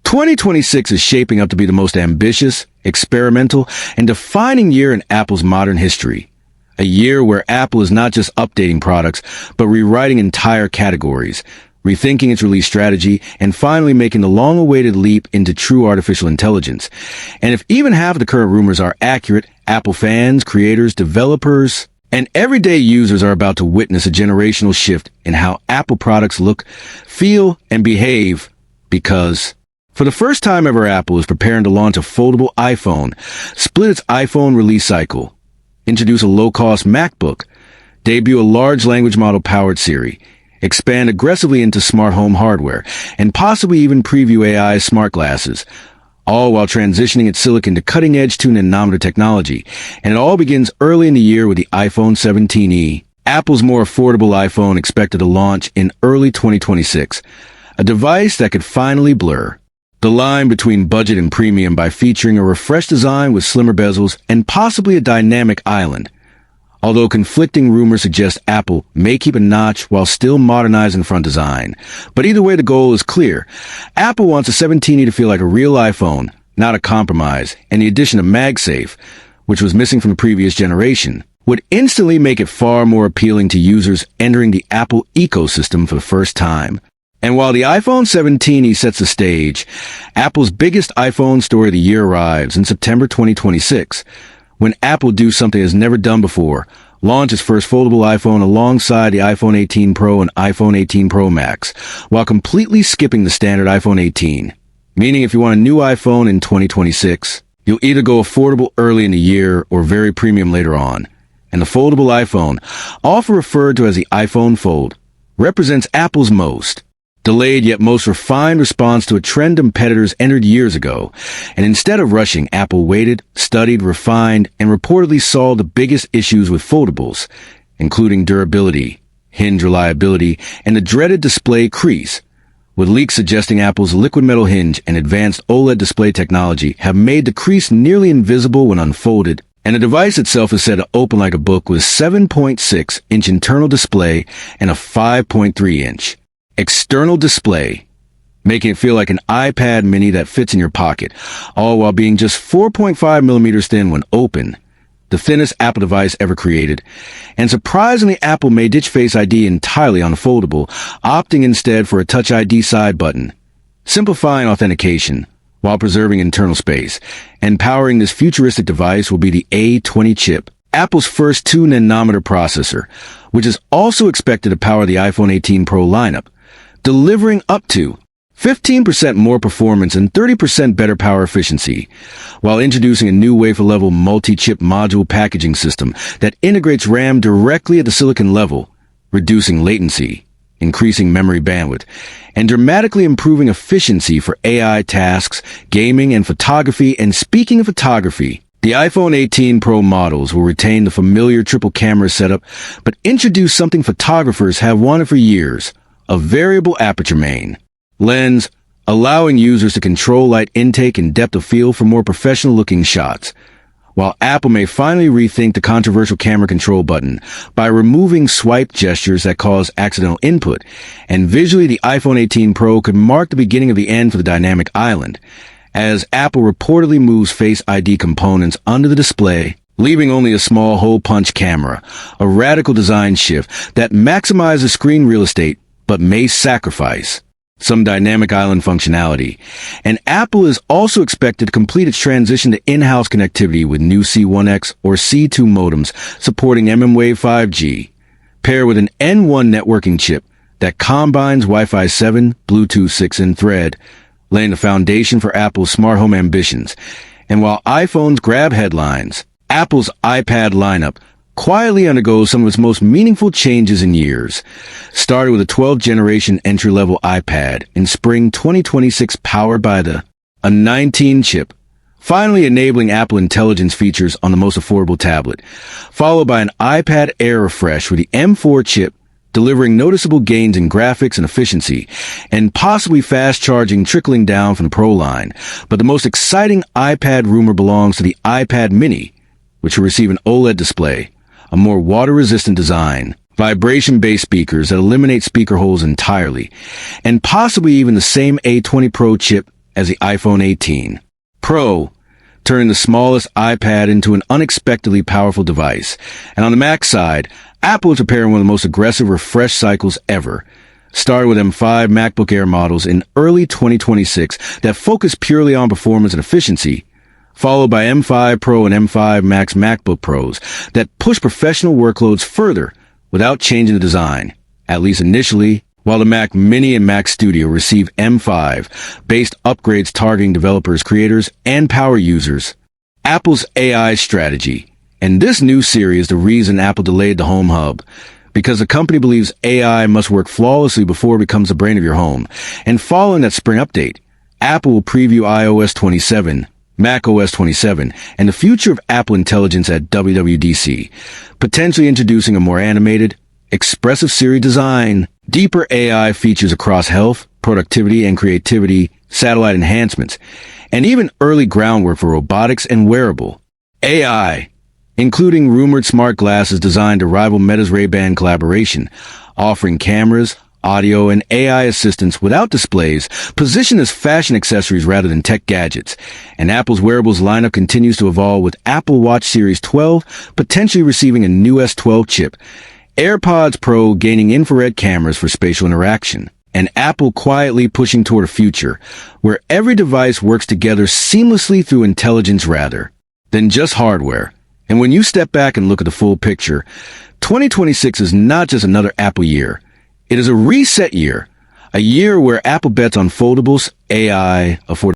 2026 is shaping up to be the most ambitious, experimental, and defining year in Apple's modern history. A year where Apple is not just updating products, but rewriting entire categories, rethinking its release strategy, and finally making the long-awaited leap into true artificial intelligence. And if even half of the current rumors are accurate, Apple fans, creators, developers, and everyday users are about to witness a generational shift in how Apple products look, feel, and behave, because for the first time ever, Apple is preparing to launch a foldable iPhone, split its iPhone release cycle, introduce a low-cost MacBook, debut a large language model-powered Siri, expand aggressively into smart home hardware, and possibly even preview AI smart glasses, all while transitioning its silicon to cutting-edge 2-nanometer technology. And it all begins early in the year with the iPhone 17e, Apple's more affordable iPhone expected to launch in early 2026, a device that could finally blur the line between budget and premium by featuring a refreshed design with slimmer bezels and possibly a dynamic island. Although conflicting rumors suggest Apple may keep a notch while still modernizing front design. But either way, the goal is clear. Apple wants a 17e to feel like a real iPhone, not a compromise, and the addition of MagSafe, which was missing from the previous generation, would instantly make it far more appealing to users entering the Apple ecosystem for the first time. And while the iPhone 17e sets the stage, Apple's biggest iPhone story of the year arrives in September 2026, when Apple do something it's never done before, launch its first foldable iPhone alongside the iPhone 18 Pro and iPhone 18 Pro Max, while completely skipping the standard iPhone 18. Meaning if you want a new iPhone in 2026, you'll either go affordable early in the year or very premium later on. And the foldable iPhone, often referred to as the iPhone Fold, represents Apple's most delayed yet most refined response to a trend competitors entered years ago. And instead of rushing, Apple waited, studied, refined, and reportedly solved the biggest issues with foldables, including durability, hinge reliability, and the dreaded display crease, with leaks suggesting Apple's liquid metal hinge and advanced OLED display technology have made the crease nearly invisible when unfolded. And the device itself is said to open like a book with 7.6-inch internal display and a 5.3-inch external display, making it feel like an iPad mini that fits in your pocket, all while being just 4.5 millimeters thin when open, the thinnest Apple device ever created. And surprisingly, Apple may ditch Face ID entirely on the foldable, opting instead for a Touch ID side button, simplifying authentication while preserving internal space. And powering this futuristic device will be the A20 chip, Apple's first 2-nanometer processor, which is also expected to power the iPhone 18 Pro lineup, delivering up to 15% more performance and 30% better power efficiency, while introducing a new wafer-level multi-chip module packaging system that integrates RAM directly at the silicon level, reducing latency, increasing memory bandwidth, and dramatically improving efficiency for AI tasks, gaming, and photography. And speaking of photography, the iPhone 18 Pro models will retain the familiar triple camera setup, but introduce something photographers have wanted for years: a variable aperture main lens, allowing users to control light intake and depth of field for more professional-looking shots. While Apple may finally rethink the controversial camera control button by removing swipe gestures that cause accidental input, and visually the iPhone 18 Pro could mark the beginning of the end for the dynamic island, as Apple reportedly moves Face ID components under the display, leaving only a small hole punch camera, a radical design shift that maximizes screen real estate but may sacrifice some dynamic island functionality. And Apple is also expected to complete its transition to in-house connectivity with new C1X or C2 modems supporting mmWave 5G, paired with an N1 networking chip that combines Wi-Fi 7, Bluetooth 6, and Thread, laying the foundation for Apple's smart home ambitions. And while iPhones grab headlines, Apple's iPad lineup quietly undergoes some of its most meaningful changes in years. Started with a 12th generation entry-level iPad in spring 2026 powered by the A19 chip, finally enabling Apple Intelligence features on the most affordable tablet, followed by an iPad Air refresh with the M4 chip, delivering noticeable gains in graphics and efficiency, and possibly fast charging trickling down from the Pro line. But the most exciting iPad rumor belongs to the iPad mini, which will receive an OLED display, a more water-resistant design, vibration-based speakers that eliminate speaker holes entirely, and possibly even the same A20 Pro chip as the iPhone 18 Pro, turning the smallest iPad into an unexpectedly powerful device. And on the Mac side, Apple is preparing one of the most aggressive refresh cycles ever, starting with M5 MacBook Air models in early 2026 that focus purely on performance and efficiency, followed by M5 Pro and M5 Max MacBook Pros that push professional workloads further without changing the design, at least initially, while the Mac Mini and Mac Studio receive M5-based upgrades targeting developers, creators, and power users. Apple's AI strategy. And this new Siri is the reason Apple delayed the Home Hub, because the company believes AI must work flawlessly before it becomes the brain of your home. And following that spring update, Apple will preview iOS 27, macOS 27, and the future of Apple Intelligence at WWDC, potentially introducing a more animated, expressive Siri design, deeper AI features across health, productivity, and creativity, satellite enhancements, and even early groundwork for robotics and wearable AI, including rumored smart glasses designed to rival Meta's Ray-Ban collaboration, offering cameras, audio, and AI assistants without displays, positioned as fashion accessories rather than tech gadgets. And Apple's wearables lineup continues to evolve, with Apple Watch Series 12 potentially receiving a new S12 chip, AirPods Pro gaining infrared cameras for spatial interaction, and Apple quietly pushing toward a future where every device works together seamlessly through intelligence rather than just hardware. And when you step back and look at the full picture, 2026 is not just another Apple year. It is a reset year, a year where Apple bets on foldables, AI, affordability,